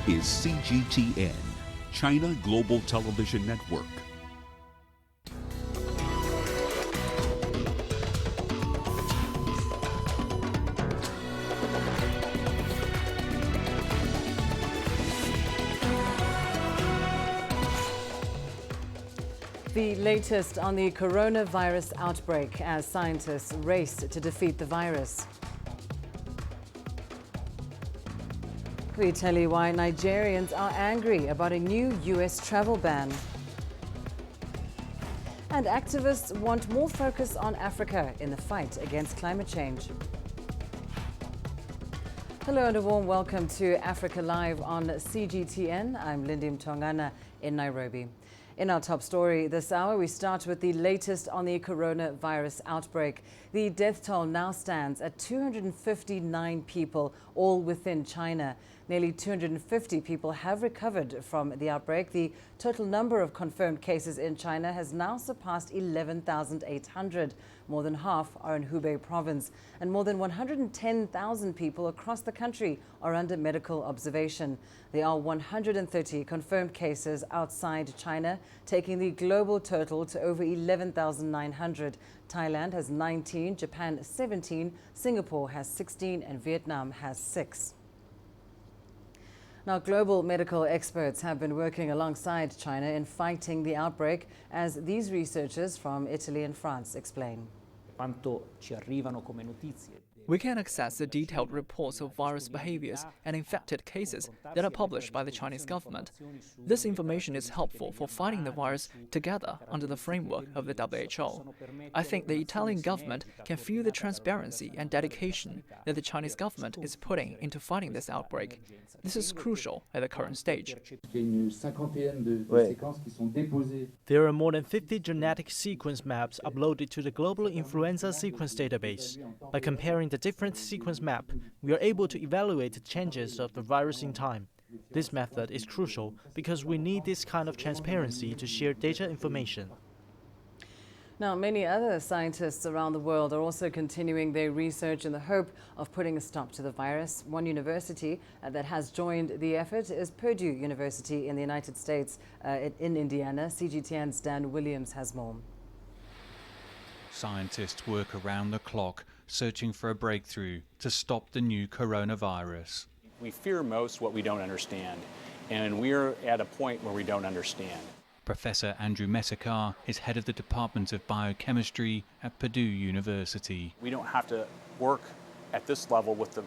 is CGTN, China Global Television Network. The latest on the coronavirus outbreak as scientists race to defeat the virus. We tell you why Nigerians are angry about a new US travel ban. And activists want more focus on Africa in the fight against climate change. Hello and a warm welcome to Africa Live on CGTN. I'm Lindy Mtongana in Nairobi. In our top story this hour, we start with the latest on the coronavirus outbreak. The death toll now stands at 259 people, all within China. Nearly 250 people have recovered from the outbreak. The total number of confirmed cases in China has now surpassed 11,800. More than half are in Hubei province, and more than 110,000 people across the country are under medical observation. There are 130 confirmed cases outside China, taking the global total to over 11,900. Thailand has 19, Japan 17, Singapore has 16, and Vietnam has 6. Now, global medical experts have been working alongside China in fighting the outbreak, as these researchers from Italy and France explain. We can access the detailed reports of virus behaviors and infected cases that are published by the Chinese government. This information is helpful for fighting the virus together under the framework of the WHO. I think the Italian government can feel the transparency and dedication that the Chinese government is putting into fighting this outbreak. This is crucial at the current stage. There are more than 50 genetic sequence maps uploaded to the Global Influenza Sequence Database. By comparing the different sequence map, we are able to evaluate the changes of the virus in time. This method is crucial because we need this kind of transparency to share data information. Now, many other scientists around the world are also continuing their research in the hope of putting a stop to the virus. One university that has joined the effort is Purdue University in the United States, in Indiana. CGTN's Dan Williams has more. Scientists work around the clock, searching for a breakthrough to stop the new coronavirus. We fear most what we don't understand, and we're at a point where we don't understand. Professor Andrew Messakar is head of the Department of Biochemistry at Purdue University. We don't have to work at this level with the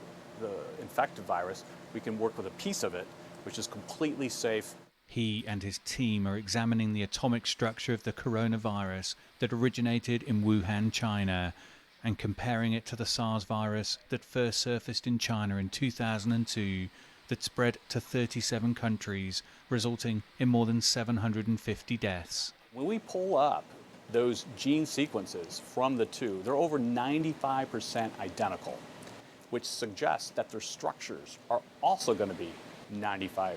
infected virus. We can work with a piece of it, which is completely safe. He and his team are examining the atomic structure of the coronavirus that originated in Wuhan, China, and comparing it to the SARS virus that first surfaced in China in 2002, that spread to 37 countries, resulting in more than 750 deaths. When we pull up those gene sequences from the two, they're over 95% identical, which suggests that their structures are also going to be 95%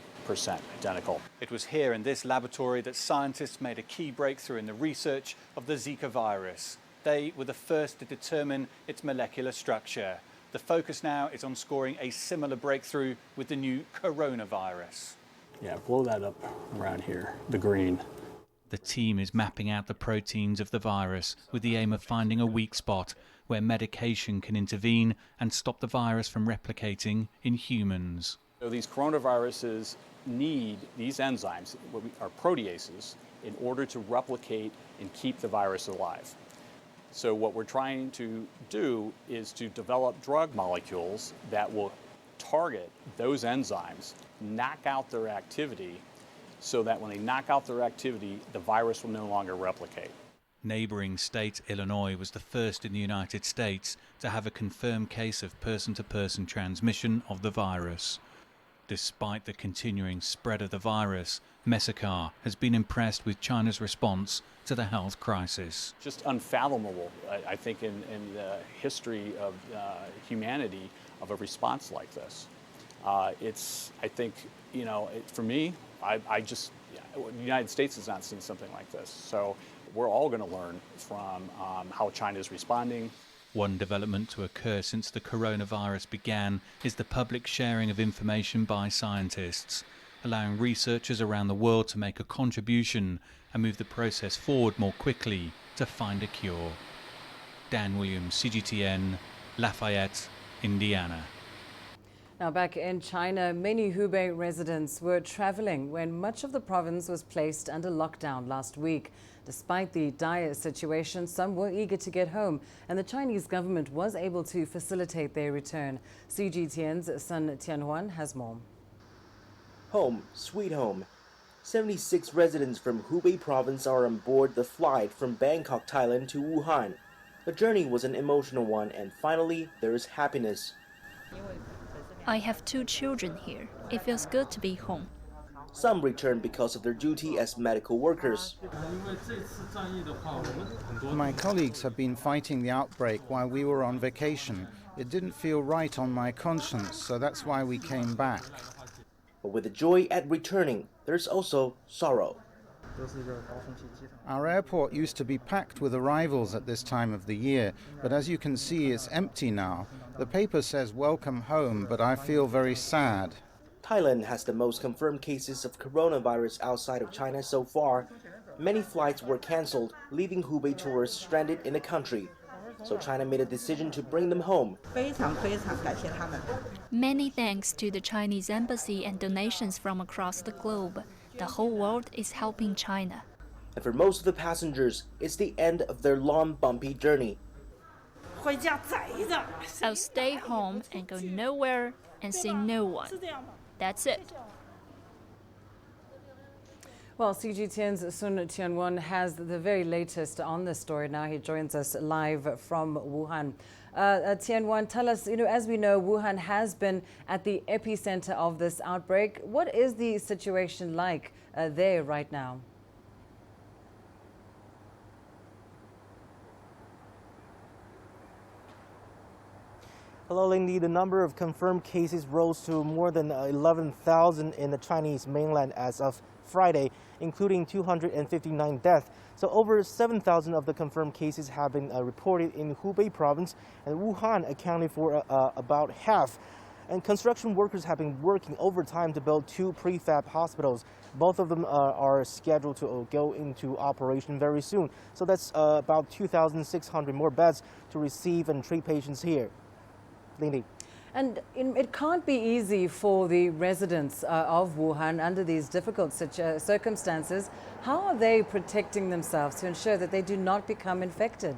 identical. It was here in this laboratory that scientists made a key breakthrough in the research of the Zika virus. They were the first to determine its molecular structure. The focus now is on scoring a similar breakthrough with the new coronavirus. Yeah, blow that up around here, the green. The team is mapping out the proteins of the virus with the aim of finding a weak spot where medication can intervene and stop the virus from replicating in humans. So these coronaviruses need these enzymes, what are proteases, in order to replicate and keep the virus alive. So what we're trying to do is to develop drug molecules that will target those enzymes, knock out their activity, so that when they knock out their activity, the virus will no longer replicate. Neighboring state Illinois was the first in the United States to have a confirmed case of person-to-person transmission of the virus. Despite the continuing spread of the virus, Messakar has been impressed with China's response to the health crisis. Just unfathomable, I think, in the history of humanity, of a response like this. It's, I think, for me, the United States has not seen something like this. So we're all going to learn from how China is responding. One development to occur since the coronavirus began is the public sharing of information by scientists, allowing researchers around the world to make a contribution and move the process forward more quickly to find a cure. Dan Williams, CGTN, Lafayette, Indiana. Now, back in China, many Hubei residents were traveling when much of the province was placed under lockdown last week. Despite the dire situation, some were eager to get home, and the Chinese government was able to facilitate their return. CGTN's Sun Tianhuan has more. Home, sweet home. 76 residents from Hubei province are on board the flight from Bangkok, Thailand to Wuhan. The journey was an emotional one, and finally, there is happiness. I have 2 children here. It feels good to be home. Some return because of their duty as medical workers. My colleagues have been fighting the outbreak while we were on vacation. It didn't feel right on my conscience, so that's why we came back. But with the joy at returning, there's also sorrow. Our airport used to be packed with arrivals at this time of the year, but as you can see, it's empty now. The paper says welcome home, but I feel very sad. Thailand has the most confirmed cases of coronavirus outside of China so far. Many flights were cancelled, leaving Hubei tourists stranded in the country. So China made a decision to bring them home. Many thanks to the Chinese embassy and donations from across the globe. The whole world is helping China. And for most of the passengers, it's the end of their long, bumpy journey. I'll stay home and go nowhere and see no one. That's it. Well, CGTN's Sun Tianhuan has the very latest on this story now. He joins us live from Wuhan. Tianhuan, tell us, as we know, Wuhan has been at the epicenter of this outbreak. What is the situation like there right now? Hello, Lindy. The number of confirmed cases rose to more than 11,000 in the Chinese mainland as of Friday, including 259 deaths. So over 7,000 of the confirmed cases have been reported in Hubei province, and Wuhan accounted for about half. And construction workers have been working overtime to build 2 prefab hospitals. Both of them are scheduled to go into operation very soon. So that's about 2,600 more beds to receive and treat patients here. Lindy. And it can't be easy for the residents of Wuhan under these difficult circumstances. How are they protecting themselves to ensure that they do not become infected?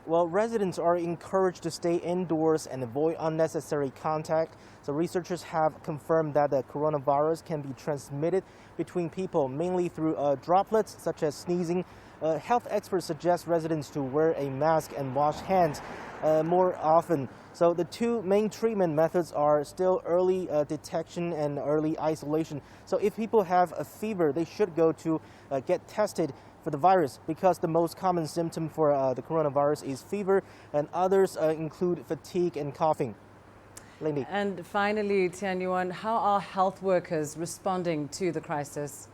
Well, residents are encouraged to stay indoors and avoid unnecessary contact. So researchers have confirmed that the coronavirus can be transmitted between people, mainly through droplets such as sneezing. Health experts suggest residents to wear a mask and wash hands more often. So the 2 main treatment methods are still early detection and early isolation. So if people have a fever, they should go to get tested for the virus, because the most common symptom for the coronavirus is fever, and others include fatigue and coughing. Lindy. And finally, Tianyuan, how are health workers responding to the crisis?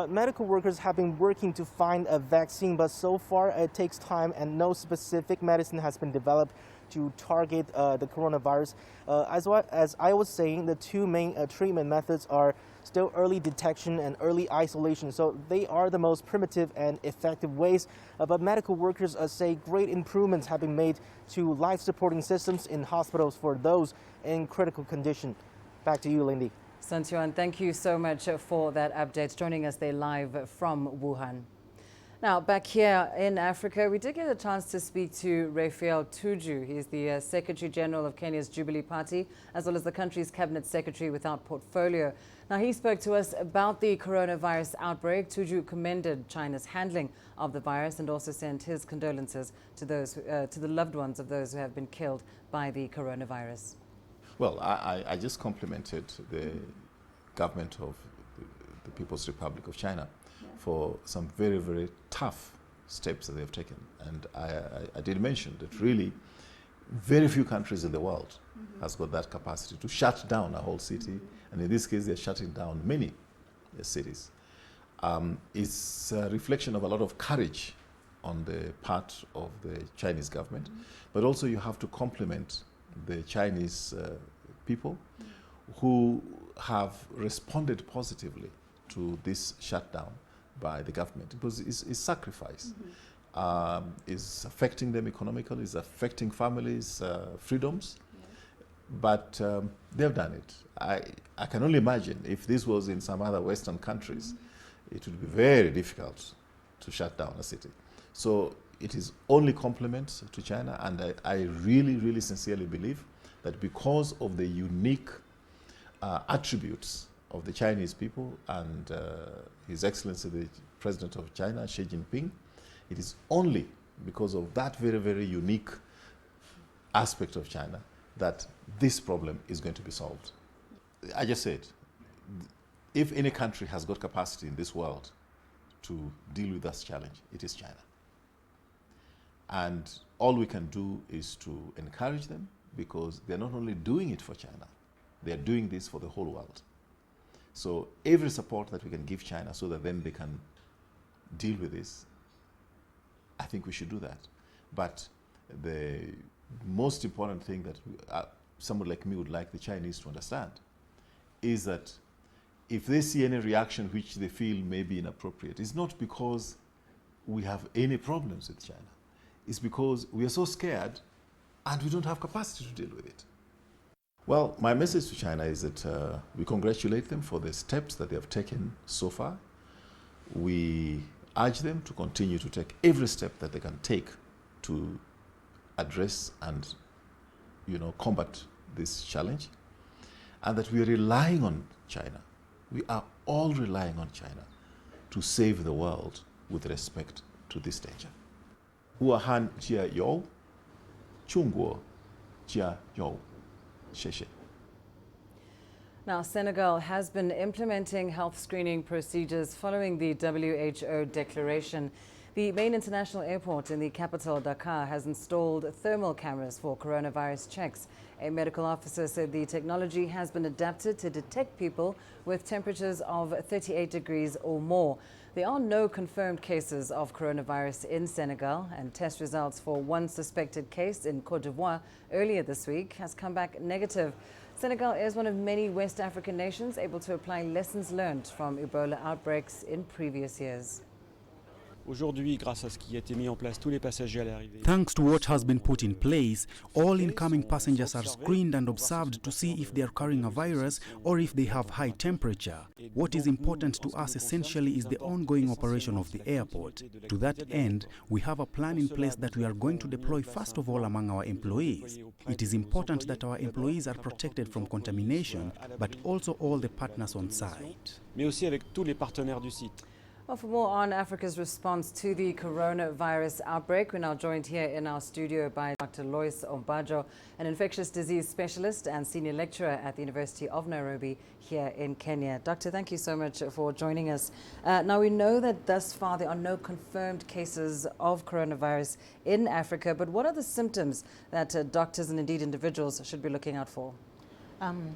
Medical workers have been working to find a vaccine, but so far it takes time and no specific medicine has been developed to target the coronavirus. As I was saying, the 2 main treatment methods are still early detection and early isolation. So they are the most primitive and effective ways. But medical workers say great improvements have been made to life-supporting systems in hospitals for those in critical condition. Back to you, Lindy. Sun Tianhuan, thank you so much for that update, joining us there live from Wuhan. Now, back here in Africa, we did get a chance to speak to Raphael Tuju. He's the Secretary General of Kenya's Jubilee Party, as well as the country's Cabinet Secretary without portfolio. Now, he spoke to us about the coronavirus outbreak. Tuju commended China's handling of the virus and also sent his condolences to those, to the loved ones of those who have been killed by the coronavirus. Well, I just complimented the government of the People's Republic of China for some very, very tough steps that they have taken. And I did mention that really Very few countries in the world has got that capacity to shut down a whole city, and in this case, they're shutting down many cities. It's a reflection of a lot of courage on the part of the Chinese government, but also you have to compliment the Chinese people who have responded positively to this shutdown by the government, because it's sacrifice. It's affecting them economically, it's affecting families' freedoms, but they've done it. I can only imagine if this was in some other Western countries, it would be very difficult to shut down a city. So it is only compliments to China, and I really, really sincerely believe that because of the unique attributes of the Chinese people and His Excellency the President of China, Xi Jinping, it is only because of that very, very unique aspect of China that this problem is going to be solved. I just said, if any country has got capacity in this world to deal with this challenge, it is China. And all we can do is to encourage them, because they're not only doing it for China, they're doing this for the whole world. So every support that we can give China so that then they can deal with this, I think we should do that. But the most important thing that someone like me would like the Chinese to understand is that if they see any reaction which they feel may be inappropriate, it's not because we have any problems with China. It's because we are so scared and we don't have capacity to deal with it. Well, my message to China is that we congratulate them for the steps that they have taken so far. We urge them to continue to take every step that they can take to address and, combat this challenge, and that we are relying on China. We are all relying on China to save the world with respect to this danger. Wuhan jia you, Chungguo jia you. Now, Senegal has been implementing health screening procedures following the WHO declaration. The main international airport in the capital, Dakar, has installed thermal cameras for coronavirus checks. A medical officer said the technology has been adapted to detect people with temperatures of 38 degrees or more. There are no confirmed cases of coronavirus in Senegal, and test results for one suspected case in Côte d'Ivoire earlier this week has come back negative. Senegal is one of many West African nations able to apply lessons learned from Ebola outbreaks in previous years. Thanks to what has been put in place, all incoming passengers are screened and observed to see if they are carrying a virus or if they have high temperature. What is important to us essentially is the ongoing operation of the airport. To that end, we have a plan in place that we are going to deploy first of all among our employees. It is important that our employees are protected from contamination, but also all the partners on site. Well, for more on Africa's response to the coronavirus outbreak, we're now joined here in our studio by Dr. Lois Ombajo, an infectious disease specialist and senior lecturer at the University of Nairobi here in Kenya. Doctor, thank you so much for joining us. Now, we know that thus far there are no confirmed cases of coronavirus in Africa, but what are the symptoms that doctors and indeed individuals should be looking out for?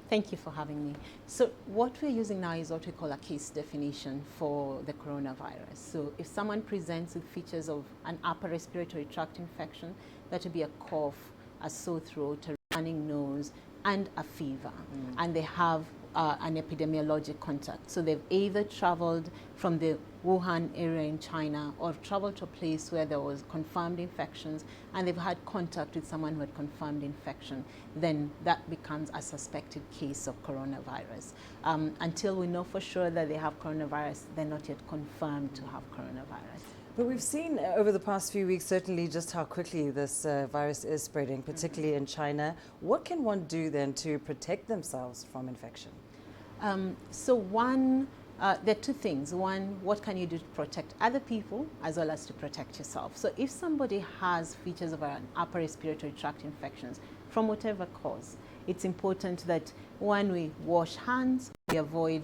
Thank you for having me. So what we're using now is what we call a case definition for the coronavirus. So if someone presents with features of an upper respiratory tract infection, that would be a cough, a sore throat, a running nose, and a fever, and they have an epidemiologic contact. So they've either traveled from the Wuhan area in China or traveled to a place where there was confirmed infections and they've had contact with someone who had confirmed infection, then that becomes a suspected case of coronavirus. Until we know for sure that they have coronavirus, they're not yet confirmed to have coronavirus. But we've seen over the past few weeks certainly just how quickly this virus is spreading, particularly in China. What can one do then to protect themselves from infection? There are two things. One, what can you do to protect other people as well as to protect yourself? So if somebody has features of an upper respiratory tract infections from whatever cause, it's important that when we wash hands, we avoid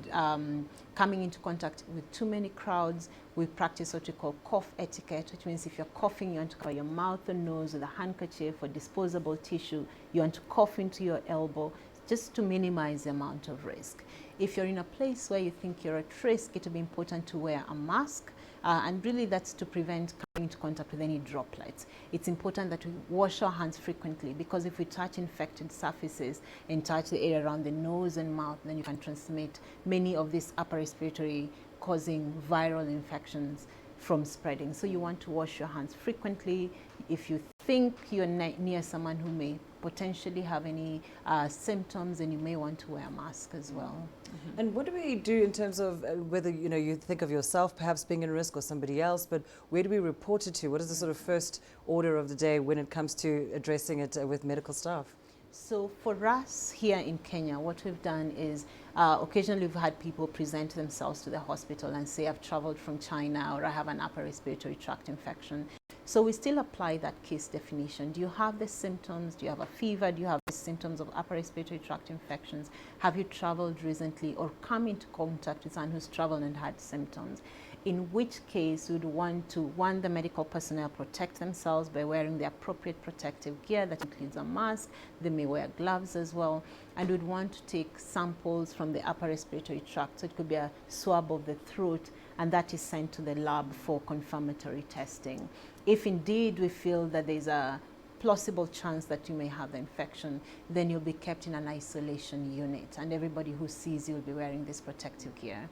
coming into contact with too many crowds. We practice what we call cough etiquette, which means if you're coughing, you want to cover your mouth and nose with a handkerchief or disposable tissue. You want to cough into your elbow, just to minimize the amount of risk. If you're in a place where you think you're at risk, it will be important to wear a mask, and really that's to prevent coming into contact with any droplets. It's important that we wash our hands frequently, because if we touch infected surfaces and touch the area around the nose and mouth, then you can transmit many of these upper respiratory causing viral infections from spreading. So you want to wash your hands frequently. If you think you're near someone who may potentially have any symptoms, then you may want to wear a mask as well. Mm-hmm. And what do we do in terms of whether you think of yourself perhaps being at risk or somebody else, but where do we report it to? What is the sort of first order of the day when it comes to addressing it with medical staff? So for us here in Kenya, what we've done is occasionally we've had people present themselves to the hospital and say, I've traveled from China, or I have an upper respiratory tract infection. So we still apply that case definition. Do you have the symptoms? Do you have a fever? Do you have the symptoms of upper respiratory tract infections? Have you traveled recently or come into contact with someone who's traveled and had symptoms? In which case we'd want to, the medical personnel protect themselves by wearing the appropriate protective gear. That includes a mask. They may wear gloves as well. And we'd want to take samples from the upper respiratory tract. So it could be a swab of the throat, and that is sent to the lab for confirmatory testing. If indeed we feel that there's a plausible chance that you may have the infection, then you'll be kept in an isolation unit, and everybody who sees you will be wearing this protective gear.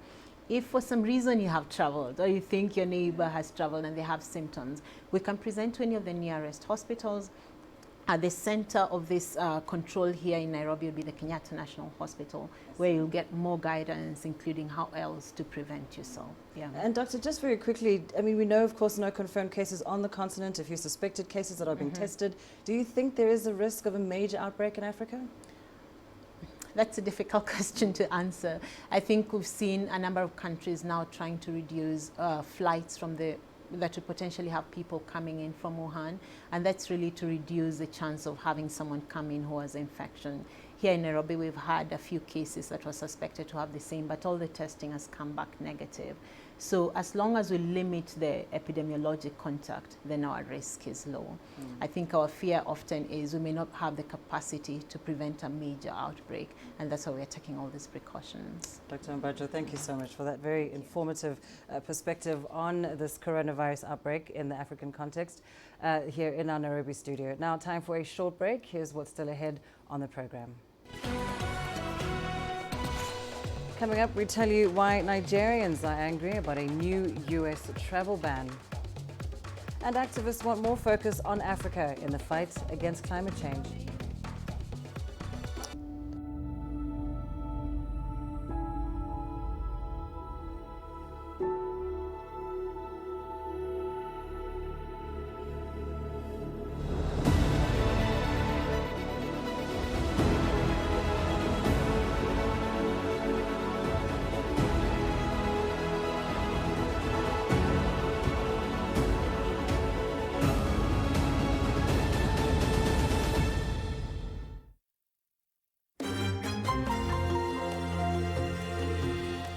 If for some reason you have traveled, or you think your neighbor has traveled and they have symptoms, we can present to any of the nearest hospitals. At the center of this control here in Nairobi will be the Kenyatta National Hospital, where you'll get more guidance, including how else to prevent yourself. Yeah. And Doctor, just very quickly, I mean, we know, of course, no confirmed cases on the continent, a few suspected cases that are being tested. Do you think there is a risk of a major outbreak in Africa? That's a difficult question to answer. I think we've seen a number of countries now trying to reduce flights from that would potentially have people coming in from Wuhan, and that's really to reduce the chance of having someone come in who has infection. Here in Nairobi, we've had a few cases that were suspected to have the same, but all the testing has come back negative. So as long as we limit the epidemiologic contact, then our risk is low. I think our fear often is we may not have the capacity to prevent a major outbreak, and that's why we're taking all these precautions. Dr. Mbajo, thank you so much for that very informative perspective on this coronavirus outbreak in the African context here in our Nairobi studio. Now, time for a short break. Here's what's still ahead on the program. Coming up, we tell you why Nigerians are angry about a new US travel ban. And activists want more focus on Africa in the fight against climate change.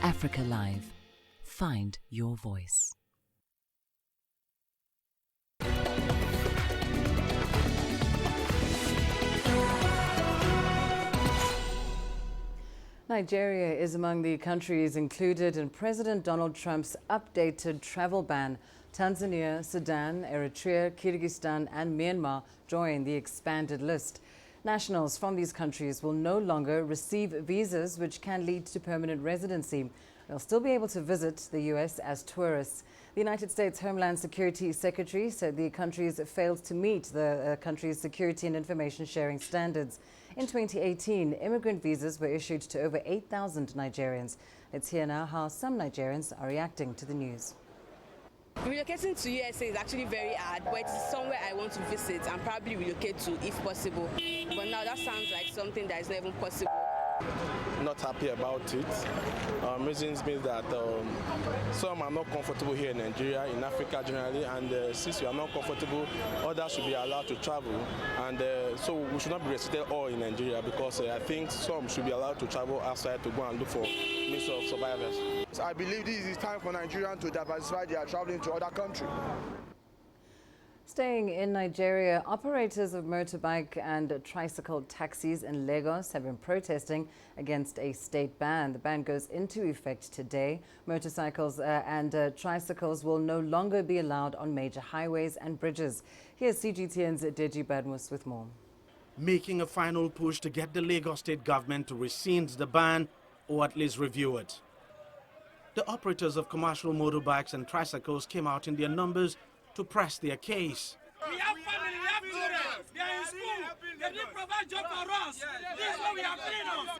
Africa Live. Find your voice. Nigeria is among the countries included in President Donald Trump's updated travel ban. Tanzania, Sudan, Eritrea, Kyrgyzstan and Myanmar join the expanded list. Nationals from these countries will no longer receive visas, which can lead to permanent residency. They'll still be able to visit the U.S. as tourists. The United States Homeland Security Secretary said the countries failed to meet the country's security and information sharing standards. In 2018, immigrant visas were issued to over 8,000 Nigerians. Let's hear now how some Nigerians are reacting to the news. Relocating to USA is actually very hard, but it's somewhere I want to visit and probably relocate to if possible. But now that sounds like something that is not even possible. not happy about it. Reasons means that some are not comfortable here in Nigeria, in Africa generally, and since we are not comfortable, others should be allowed to travel, and so we should not be restricted all in Nigeria, because I think some should be allowed to travel outside to go and look for means of survivors. So I believe this is time for Nigerians to diversify their traveling to other countries. Staying in Nigeria, operators of motorbike and tricycle taxis in Lagos have been protesting against a state ban. The ban goes into effect today. Motorcycles and tricycles will no longer be allowed on major highways and bridges. Here's CGTN's Deji Badmus with more. Making a final push to get the Lagos state government to rescind the ban or at least review it. The operators of commercial motorbikes and tricycles came out in their numbers to press their case. We have family, we have children, they are in school, they didn't provide job for us. This is what we are freedom.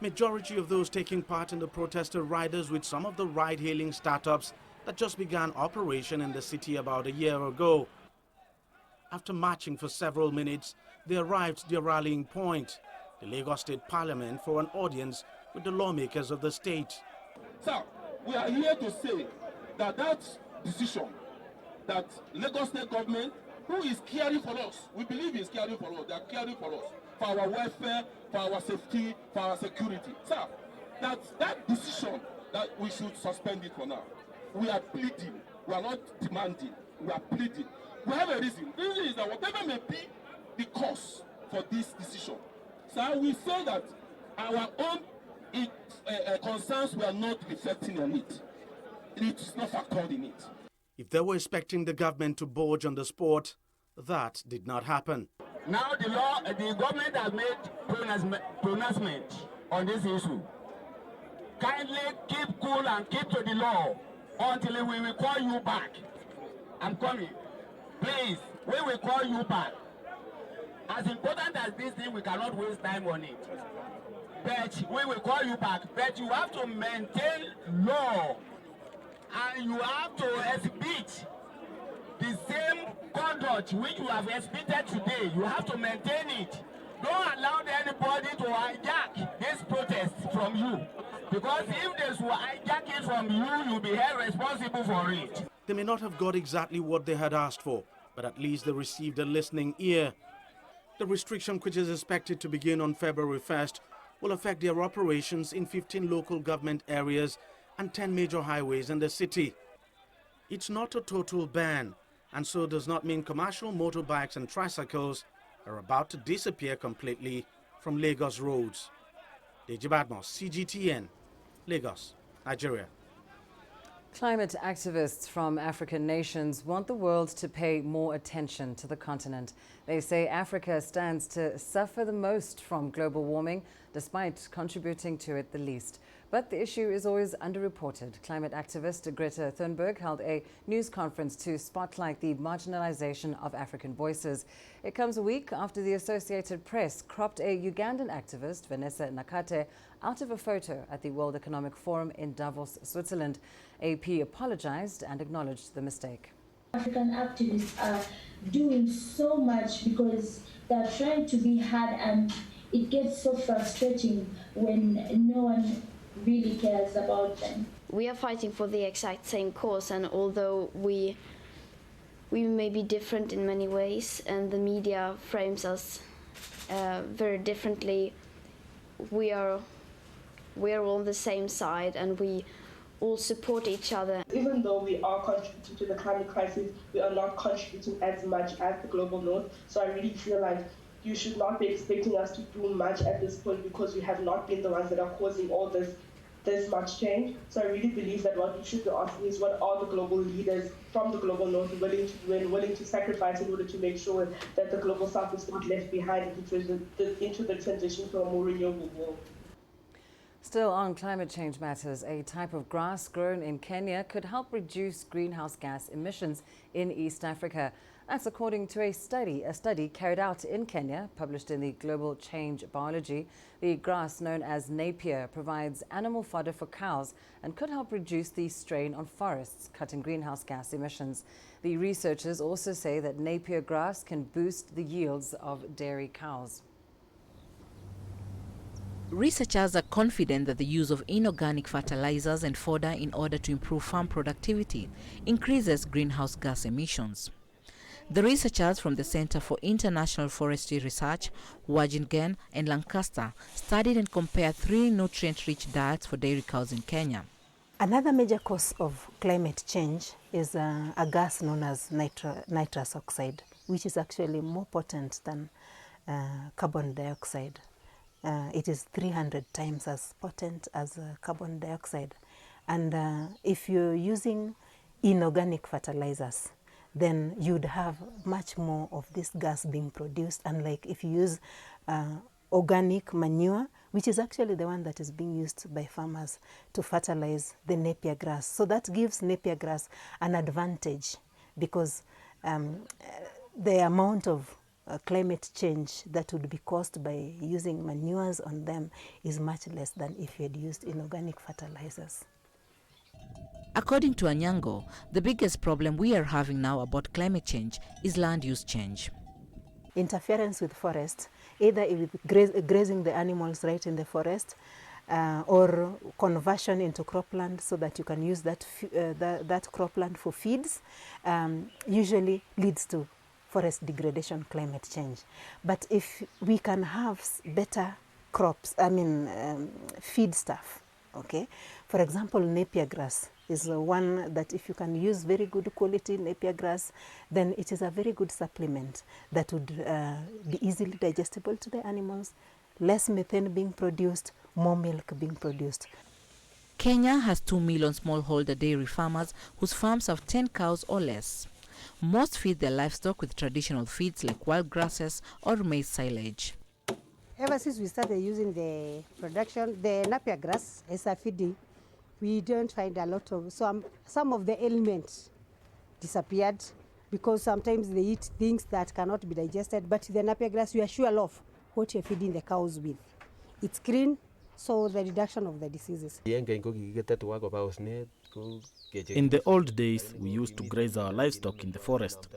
Majority of those taking part in the protest are riders with some of the ride-hailing startups that just began operation in the city about a year ago. After marching for several minutes, they arrived at their rallying point, the Lagos State Parliament, for an audience with the lawmakers of the state. Sir, we are here to say that that decision that Lagos State government, who is caring for us, we believe is caring for us, they are caring for us, for our welfare, for our safety, for our security. Sir, that decision that we should suspend it for now. We are pleading, we are not demanding, we are pleading. We have a reason. The reason is that whatever may be the cause for this decision, sir, we say that our own concerns were not reflecting on it. It is not factored in it. If they were expecting the government to budge on the spot, that did not happen. Now the government has made pronouncement on this issue. Kindly keep cool and keep to the law until we will call you back. I'm coming. Please, we will call you back. As important as this thing, we cannot waste time on it. But we will call you back. But you have to maintain law. And you have to exhibit the same conduct which you have exhibited today. You have to maintain it. Don't allow anybody to hijack this protest from you. Because if they should hijack it from you, you'll be held responsible for it. They may not have got exactly what they had asked for, but at least they received a listening ear. The restriction, which is expected to begin on February 1st, will affect their operations in 15 local government areas and 10 major highways in the city. It's not a total ban, and so does not mean commercial motorbikes and tricycles are about to disappear completely from Lagos roads. Deji Badmus, CGTN, Lagos, Nigeria. Climate activists from African nations want the world to pay more attention to the continent. They say Africa stands to suffer the most from global warming, despite contributing to it the least. But the issue is always underreported. Climate activist Greta Thunberg held a news conference to spotlight the marginalization of African voices. It comes a week after the Associated Press cropped a Ugandan activist, Vanessa Nakate, out of a photo at the World Economic Forum in Davos, Switzerland. AP apologized and acknowledged the mistake. African activists are doing so much because they're trying to be heard, and it gets so frustrating when no one really cares about them. We are fighting for the exact same cause, and although we may be different in many ways and the media frames us very differently, we are on the same side and we all support each other. Even though we are contributing to the climate crisis, we are not contributing as much as the global north. So I really feel like you should not be expecting us to do much at this point, because we have not been the ones that are causing all this much change. So I really believe that what we should be asking is, what are the global leaders from the global north willing to do and willing to sacrifice in order to make sure that the global south is not left behind into the transition to a more renewable world. Still on climate change matters, a type of grass grown in Kenya could help reduce greenhouse gas emissions in East Africa. That's according to a study carried out in Kenya, published in the Global Change Biology. The grass, known as Napier, provides animal fodder for cows and could help reduce the strain on forests, cutting greenhouse gas emissions. The researchers also say that Napier grass can boost the yields of dairy cows. Researchers are confident that the use of inorganic fertilizers and fodder in order to improve farm productivity increases greenhouse gas emissions. The researchers from the Center for International Forestry Research, Wageningen and Lancaster, studied and compared 3 nutrient-rich diets for dairy cows in Kenya. Another major cause of climate change is a gas known as nitrous oxide, which is actually more potent than carbon dioxide. It is 300 times as potent as carbon dioxide. And if you're using inorganic fertilizers, then you'd have much more of this gas being produced, unlike if you use organic manure, which is actually the one that is being used by farmers to fertilize the napier grass. So that gives napier grass an advantage because the amount of climate change that would be caused by using manures on them is much less than if you had used inorganic fertilizers. According to Anyango, the biggest problem we are having now about climate change is land use change. Interference with forests, either with grazing the animals right in the forest or conversion into cropland so that you can use that cropland for feeds, usually leads to forest degradation, climate change. But if we can have better crops, feed stuff, okay? For example, napier grass is one that if you can use very good quality napier grass, then it is a very good supplement that would be easily digestible to the animals, less methane being produced, more milk being produced. Kenya has 2 million smallholder dairy farmers whose farms have 10 cows or less. Most feed their livestock with traditional feeds like wild grasses or maize silage. Ever since we started using the napier grass as a feeding, we don't find a lot of, some of the elements disappeared because sometimes they eat things that cannot be digested, but the napier grass, you are sure of what you're feeding the cows with. It's green, so the reduction of the diseases. In the old days, we used to graze our livestock in the forest.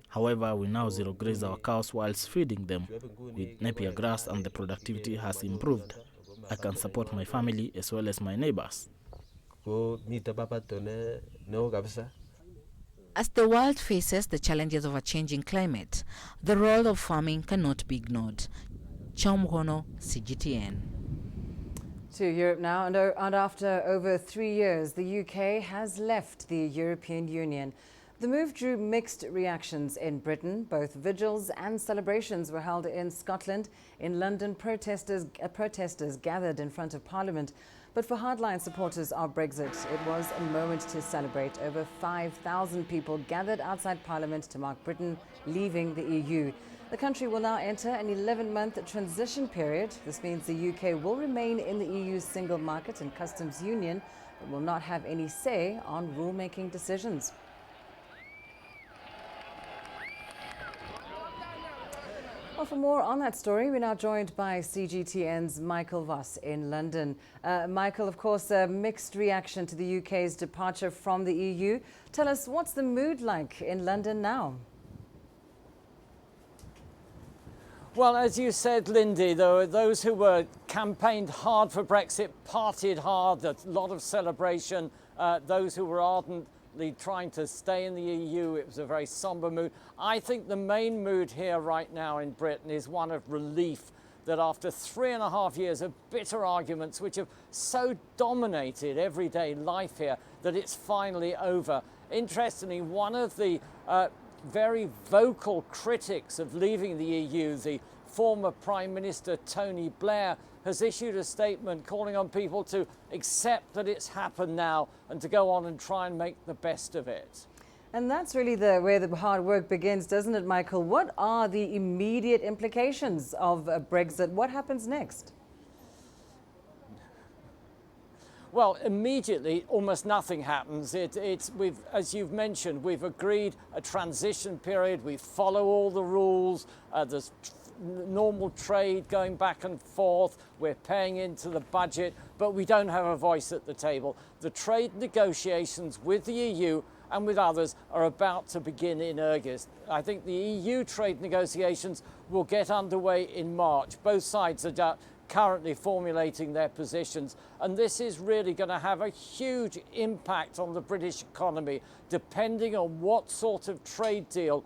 However, we now zero graze our cows whilst feeding them with napier grass, and the productivity has improved. I can support my family as well as my neighbors. As the world faces the challenges of a changing climate, the role of farming cannot be ignored. Chaumuhono, CGTN. To Europe now, and after over 3 years, the UK has left the European Union. The move drew mixed reactions in Britain. Both vigils and celebrations were held in Scotland. In London, protesters gathered in front of Parliament. But for hardline supporters of Brexit, it was a moment to celebrate. Over 5,000 people gathered outside Parliament to mark Britain leaving the EU. The country will now enter an 11-month transition period. This means the UK will remain in the EU's single market and customs union, but will not have any say on rulemaking decisions. Well, for more on that story, we're now joined by CGTN's Michael Voss in London. Michael, of course, a mixed reaction to the UK's departure from the EU. Tell us, what's the mood like in London now? Well, as you said, Lindy, there were those who were campaigned hard for Brexit, partied hard, a lot of celebration. Those who were ardently trying to stay in the EU, it was a very somber mood. I think the main mood here right now in Britain is one of relief that after 3.5 years of bitter arguments which have so dominated everyday life here, that it's finally over. Interestingly, one of the very vocal critics of leaving the EU, the former Prime Minister Tony Blair, has issued a statement calling on people to accept that it's happened now and to go on and try and make the best of it. And that's really where the hard work begins, doesn't it, Michael? What are the immediate implications of Brexit? What happens next? Well, immediately, almost nothing happens. As you've mentioned, we've agreed a transition period. We follow all the rules. There's normal trade going back and forth. We're paying into the budget, but we don't have a voice at the table. The trade negotiations with the EU and with others are about to begin in August. I think the EU trade negotiations will get underway in March. Both sides are currently formulating their positions. And this is really going to have a huge impact on the British economy, depending on what sort of trade deal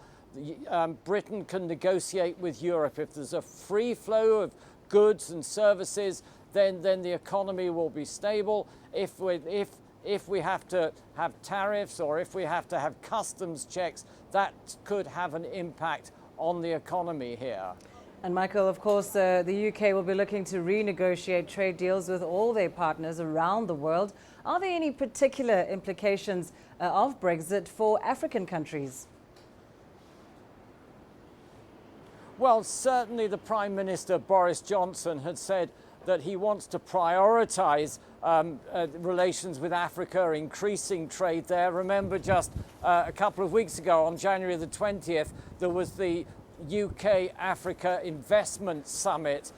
Britain can negotiate with Europe. If there's a free flow of goods and services, then the economy will be stable. If we have to have tariffs or if we have to have customs checks, that could have an impact on the economy here. And Michael, of course, the UK will be looking to renegotiate trade deals with all their partners around the world. Are there any particular implications of Brexit for African countries? Well, certainly the Prime Minister, Boris Johnson, had said that he wants to prioritise relations with Africa, increasing trade there. Remember, just a couple of weeks ago, on January the 20th, there was the UK-Africa Investment Summit.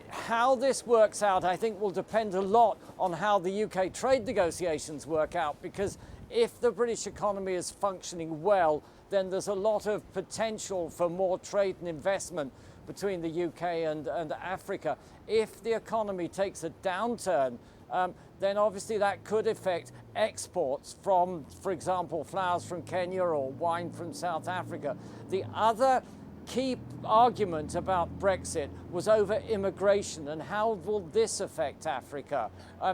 How this works out, I think, will depend a lot on how the UK trade negotiations work out, because if the British economy is functioning well, then there's a lot of potential for more trade and investment between the UK and Africa. If the economy takes a downturn, then obviously that could affect exports from, for example, flowers from Kenya or wine from South Africa. The other key argument about Brexit was over immigration and how will this affect Africa.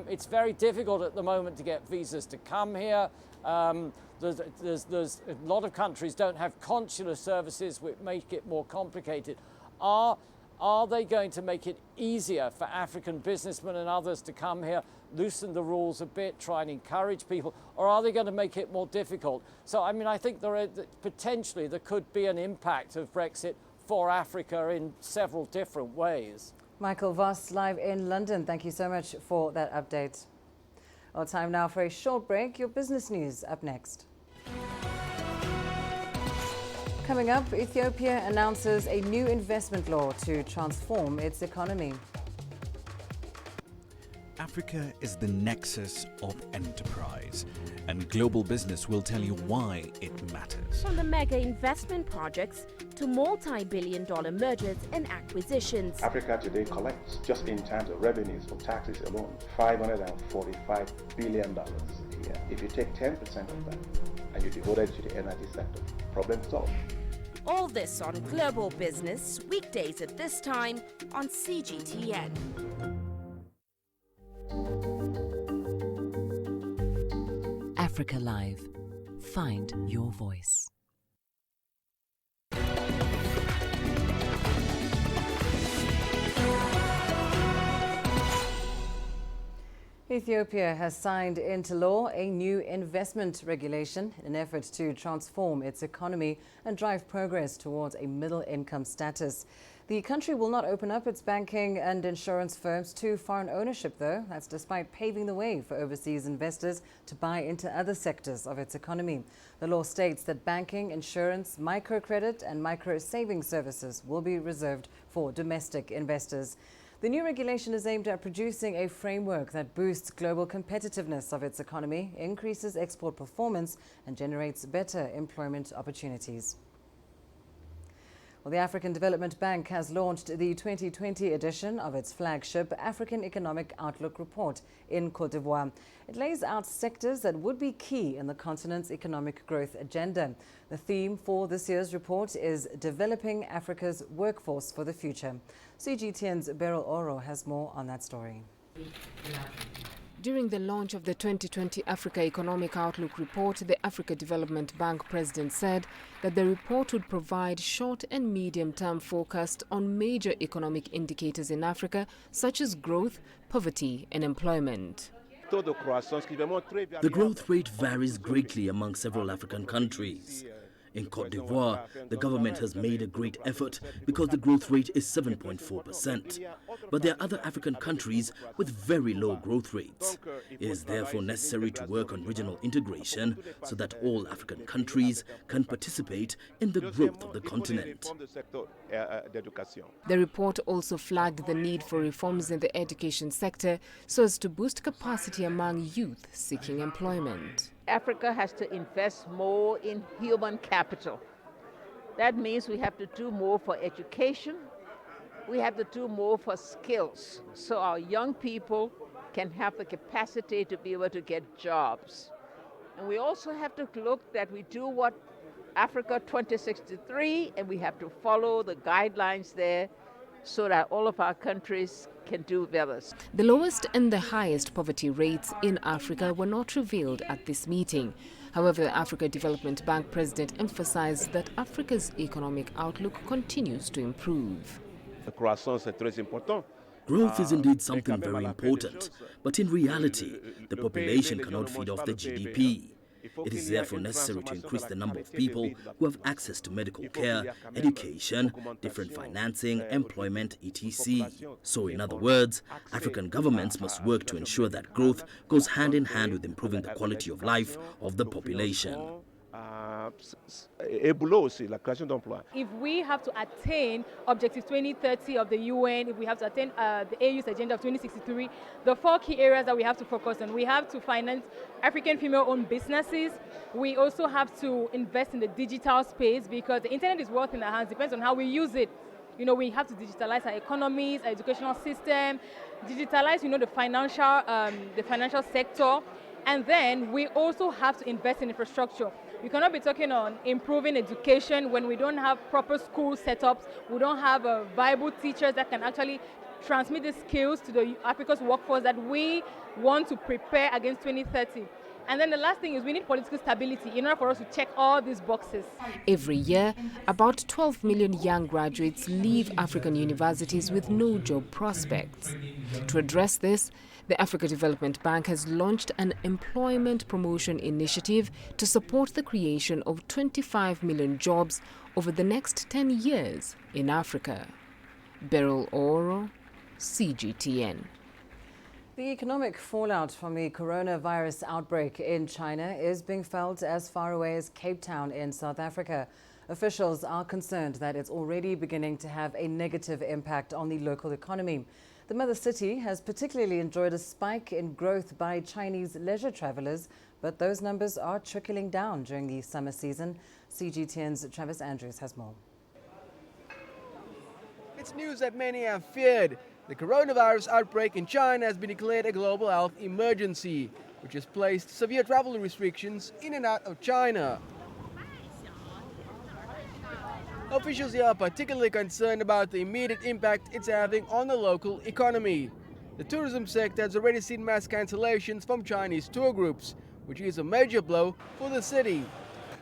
It's very difficult at the moment to get visas to come here. There's a lot of countries don't have consular services, which make it more complicated. Are they going to make it easier for African businessmen and others to come here, loosen the rules a bit, try and encourage people, or are they going to make it more difficult? So, I mean, I think potentially there could be an impact of Brexit for Africa in several different ways. Michael Voss, live in London. Thank you so much for that update. Well, time now for a short break. Your business news up next. Coming up, Ethiopia announces a new investment law to transform its economy. Africa is the nexus of enterprise, and global business will tell you why it matters. From the mega investment projects to multi-billion-dollar mergers and acquisitions. Africa today collects, just in terms of revenues from taxes alone, $545 billion a year. If you take 10% of that and you devote it to the energy sector, problem solved. All this on Global Business, weekdays at this time on CGTN. Africa Live. Find your voice. Ethiopia has signed into law a new investment regulation in an effort to transform its economy and drive progress towards a middle-income status. The country will not open up its banking and insurance firms to foreign ownership, though. That's despite paving the way for overseas investors to buy into other sectors of its economy. The law states that banking, insurance, microcredit and micro-saving services will be reserved for domestic investors. The new regulation is aimed at producing a framework that boosts global competitiveness of its economy, increases export performance, and generates better employment opportunities. Well, the African Development Bank has launched the 2020 edition of its flagship African Economic Outlook report in Côte d'Ivoire. It lays out sectors that would be key in the continent's economic growth agenda. The theme for this year's report is Developing Africa's Workforce for the Future. CGTN's Beryl Oro has more on that story. During the launch of the 2020 Africa Economic Outlook report, the Africa Development Bank president said that the report would provide short and medium-term forecast on major economic indicators in Africa, such as growth, poverty and employment. The growth rate varies greatly among several African countries. In Côte d'Ivoire, the government has made a great effort because the growth rate is 7.4%. But there are other African countries with very low growth rates. It is therefore necessary to work on regional integration so that all African countries can participate in the growth of the continent. The report also flagged the need for reforms in the education sector so as to boost capacity among youth seeking employment. Africa has to invest more in human capital. That means we have to do more for education, we have to do more for skills so our young people can have the capacity to be able to get jobs. And we also have to look that we do what Africa 2063, and we have to follow the guidelines there so that all of our countries can do better. The lowest and the highest poverty rates in Africa were not revealed at this meeting. However, the Africa Development Bank president emphasized that Africa's economic outlook continues to improve. Growth is indeed something very important, but in reality, the population cannot feed off the GDP. It is therefore necessary to increase the number of people who have access to medical care, education, different financing, employment, etc. So in other words, African governments must work to ensure that growth goes hand in hand with improving the quality of life of the population. If we have to attain Objective 2030 of the UN, if we have to attain the AU's Agenda of 2063, the 4 key areas that we have to focus on, we have to finance African female-owned businesses. We also have to invest in the digital space because the internet is wealth in our hands, depends on how we use it. You know, we have to digitalize our economies, our educational system, digitalize, the financial sector, and then we also have to invest in infrastructure. We cannot be talking on improving education when we don't have proper school setups, we don't have viable teachers that can actually transmit the skills to the Africa's workforce that we want to prepare against 2030. And then the last thing is we need political stability in order for us to check all these boxes. Every year, about 12 million young graduates leave African universities with no job prospects. To address this, the Africa Development Bank has launched an employment promotion initiative to support the creation of 25 million jobs over the next 10 years in Africa. Beryl Oro, CGTN. The economic fallout from the coronavirus outbreak in China is being felt as far away as Cape Town in South Africa. Officials are concerned that it's already beginning to have a negative impact on the local economy. The mother city has particularly enjoyed a spike in growth by Chinese leisure travelers, but those numbers are trickling down during the summer season. CGTN's Travis Andrews has more. It's news that many have feared. The coronavirus outbreak in China has been declared a global health emergency, which has placed severe travel restrictions in and out of China. Officials here are particularly concerned about the immediate impact it's having on the local economy. The tourism sector has already seen mass cancellations from Chinese tour groups, which is a major blow for the city.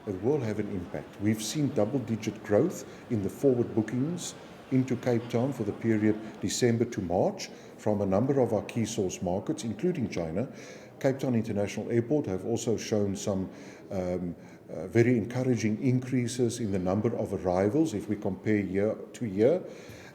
It will have an impact. We've seen double-digit growth in the forward bookings into Cape Town for the period December to March from a number of our key source markets, including China. Cape Town International Airport have also shown some very encouraging increases in the number of arrivals if we compare year to year.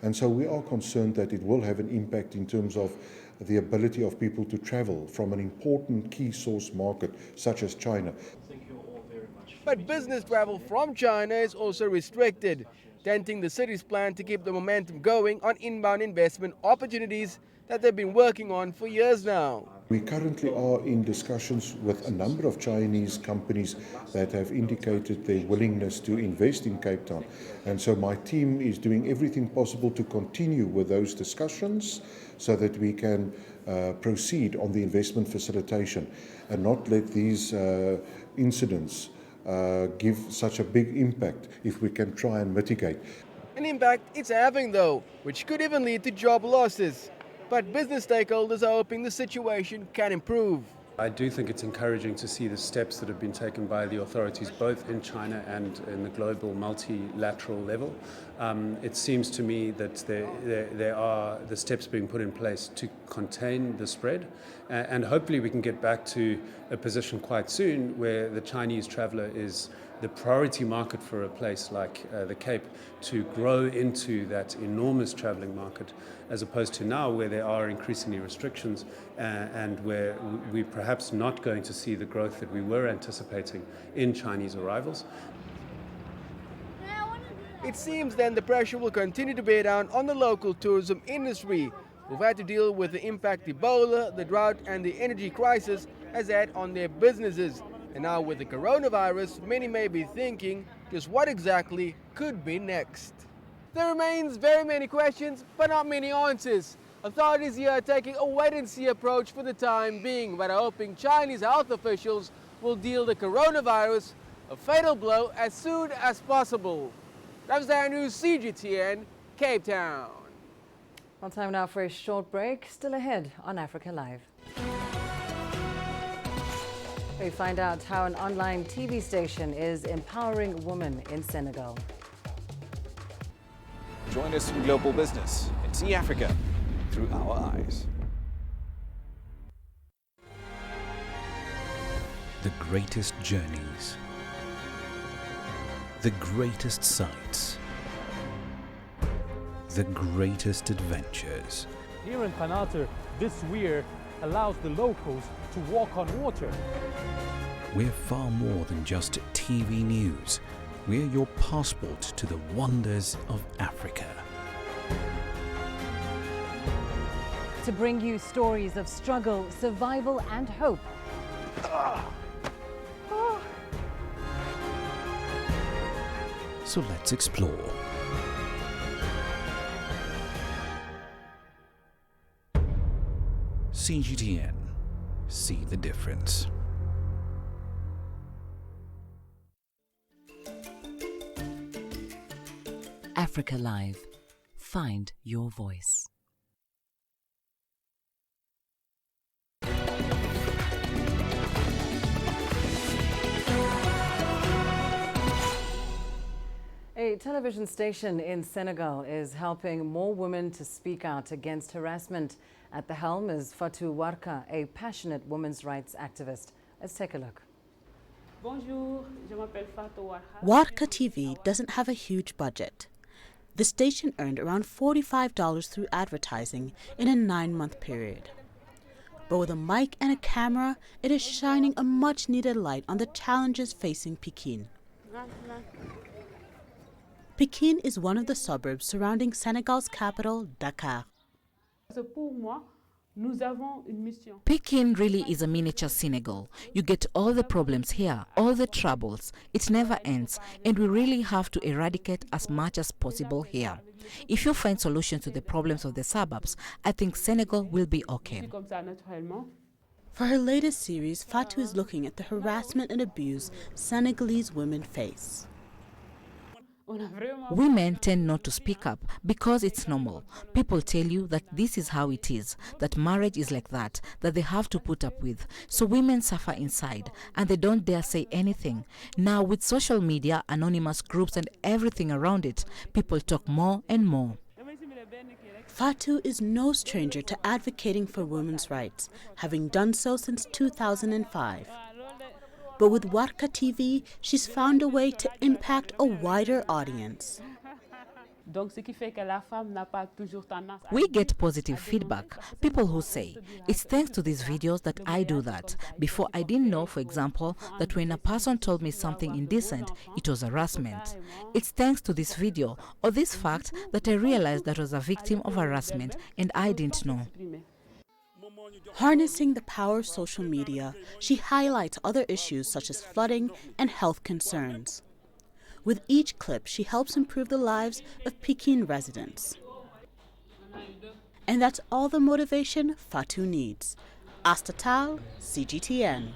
And so we are concerned that it will have an impact in terms of the ability of people to travel from an important key source market such as China. Thank you all very much. But business travel from China is also restricted, denting the city's plan to keep the momentum going on inbound investment opportunities that they've been working on for years now. We currently are in discussions with a number of Chinese companies that have indicated their willingness to invest in Cape Town. And so my team is doing everything possible to continue with those discussions so that we can proceed on the investment facilitation and not let these incidents give such a big impact if we can try and mitigate. An impact it's having though, which could even lead to job losses. But business stakeholders are hoping the situation can improve. I do think it's encouraging to see the steps that have been taken by the authorities both in China and in the global multilateral level. It seems to me that there are the steps being put in place to contain the spread, and hopefully we can get back to a position quite soon where the Chinese traveller is the priority market for a place like the Cape to grow into that enormous travelling market, as opposed to now where there are increasingly restrictions and where we're perhaps not going to see the growth that we were anticipating in Chinese arrivals. It seems then the pressure will continue to bear down on the local tourism industry, who've had to deal with the impact Ebola, the drought and the energy crisis has had on their businesses. And now with the coronavirus, many may be thinking just what exactly could be next. There remains very many questions, but not many answers. Authorities here are taking a wait-and-see approach for the time being, but are hoping Chinese health officials will deal the coronavirus a fatal blow as soon as possible. That's our news, CGTN, Cape Town. Well, time now for a short break. Still ahead on Africa Live. We find out how an online TV station is empowering women in Senegal. Join us in Global Business and see Africa through our eyes. The greatest journeys, the greatest sights, the greatest adventures. Here in Kanata, this weir allows the locals to walk on water. We're far more than just TV news. We're your passport to the wonders of Africa. To bring you stories of struggle, survival and hope. So let's explore. CGTN. See the difference. Africa Live. Find your voice. A television station in Senegal is helping more women to speak out against harassment. At the helm is Fatou Warka, a passionate women's rights activist. Let's take a look. Bonjour, je m'appelle Fatou Warka. Warka TV doesn't have a huge budget. The station earned around $45 through advertising in a 9-month period. But with a mic and a camera, it is shining a much-needed light on the challenges facing Pekin. Pekin is one of the suburbs surrounding Senegal's capital, Dakar. Pekin really is a miniature Senegal. You get all the problems here, all the troubles. It never ends, and we really have to eradicate as much as possible here. If you find solutions to the problems of the suburbs, I think Senegal will be okay. For her latest series, Fatou is looking at the harassment and abuse Senegalese women face. Women tend not to speak up because it's normal. People tell you that this is how it is, that marriage is like that they have to put up with. So women suffer inside and they don't dare say anything. Now with social media, anonymous groups and everything around it, people talk more and more. Fatou is no stranger to advocating for women's rights, having done so since 2005. But with Warka TV, she's found a way to impact a wider audience. We get positive feedback. People who say, it's thanks to these videos that I do that. Before I didn't know, for example, that when a person told me something indecent, it was harassment. It's thanks to this video or this fact that I realized that I was a victim of harassment and I didn't know. Harnessing the power of social media, she highlights other issues such as flooding and health concerns. With each clip, she helps improve the lives of Pekin residents. And that's all the motivation Fatou needs. Astatal, CGTN.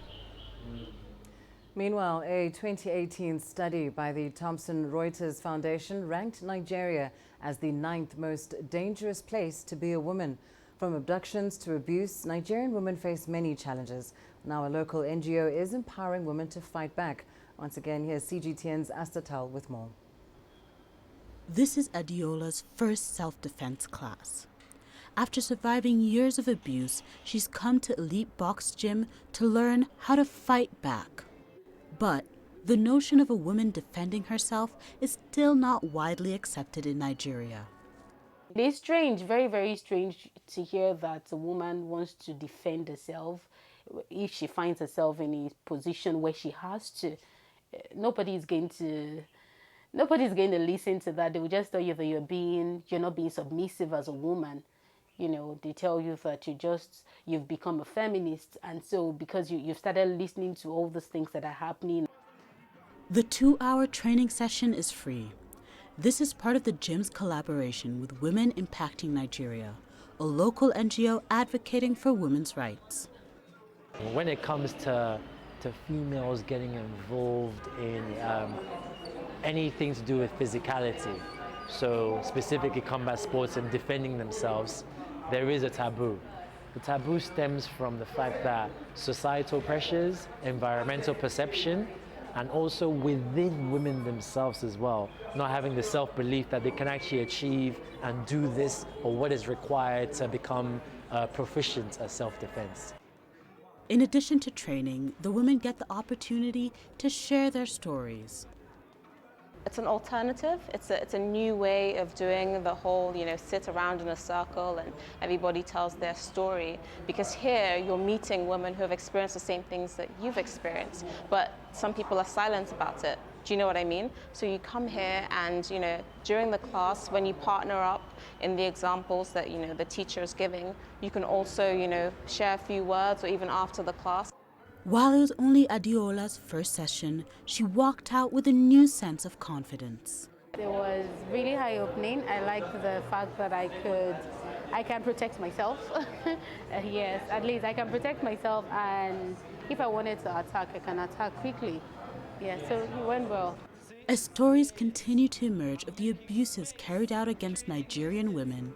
Meanwhile, a 2018 study by the Thomson Reuters Foundation ranked Nigeria as the 9th most dangerous place to be a woman. From abductions to abuse, Nigerian women face many challenges. Now a local NGO is empowering women to fight back. Once again, here's CGTN's Astatal with more. This is Adiola's first self-defense class. After surviving years of abuse, she's come to Elite Box Gym to learn how to fight back. But the notion of a woman defending herself is still not widely accepted in Nigeria. It is strange, very, very strange to hear that a woman wants to defend herself if she finds herself in a position where she has to. Nobody's going to listen to that. They will just tell you that you're not being submissive as a woman. You know, they tell you that you've become a feminist, and so because you've started listening to all these things that are happening. The 2-hour training session is free. This is part of the gym's collaboration with Women Impacting Nigeria, a local NGO advocating for women's rights. When it comes to females getting involved in anything to do with physicality, so specifically combat sports and defending themselves, there is a taboo. The taboo stems from the fact that societal pressures, environmental perception, and also within women themselves as well, not having the self-belief that they can actually achieve and do this or what is required to become proficient at self-defense. In addition to training, the women get the opportunity to share their stories. It's an alternative. It's a new way of doing the whole, sit around in a circle and everybody tells their story. Because here you're meeting women who have experienced the same things that you've experienced, but some people are silent about it. Do you know what I mean? So you come here and, during the class, when you partner up in the examples that, the teacher is giving, you can also, share a few words or even after the class. While it was only Adeola's first session, she walked out with a new sense of confidence. It was really eye-opening. I liked the fact that I can protect myself. Yes, at least I can protect myself, and if I wanted to attack, I can attack quickly. Yeah, so it went well. As stories continue to emerge of the abuses carried out against Nigerian women,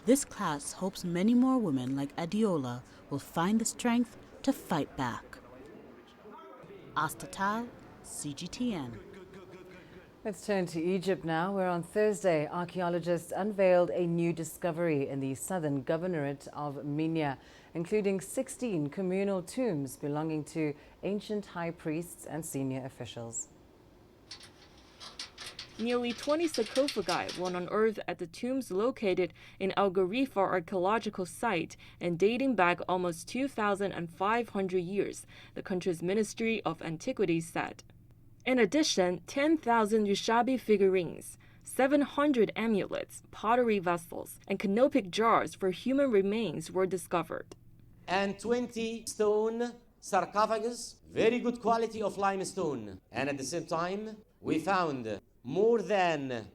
this class hopes many more women like Adeola will find the strength to fight back. Astatal, CGTN. Let's turn to Egypt now, where on Thursday, archaeologists unveiled a new discovery in the southern governorate of Minya, including 16 communal tombs belonging to ancient high priests and senior officials. Nearly 20 sarcophagi were unearthed at the tombs located in Al Gharifa archaeological site and dating back almost 2,500 years, the country's Ministry of Antiquities said. In addition, 10,000 Ushabi figurines, 700 amulets, pottery vessels, and canopic jars for human remains were discovered. And 20 stone sarcophagus, very good quality of limestone. And at the same time, we found more than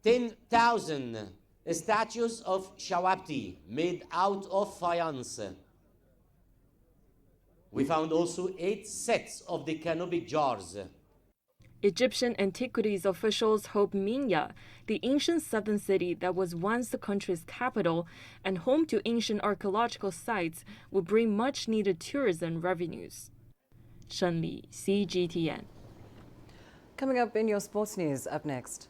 10,000 statues of Shawabti made out of faience. We found also 8 sets of the canopic jars. Egyptian antiquities officials hope Minya, the ancient southern city that was once the country's capital and home to ancient archaeological sites, will bring much-needed tourism revenues. Shen Li, CGTN. Coming up in your sports news, up next.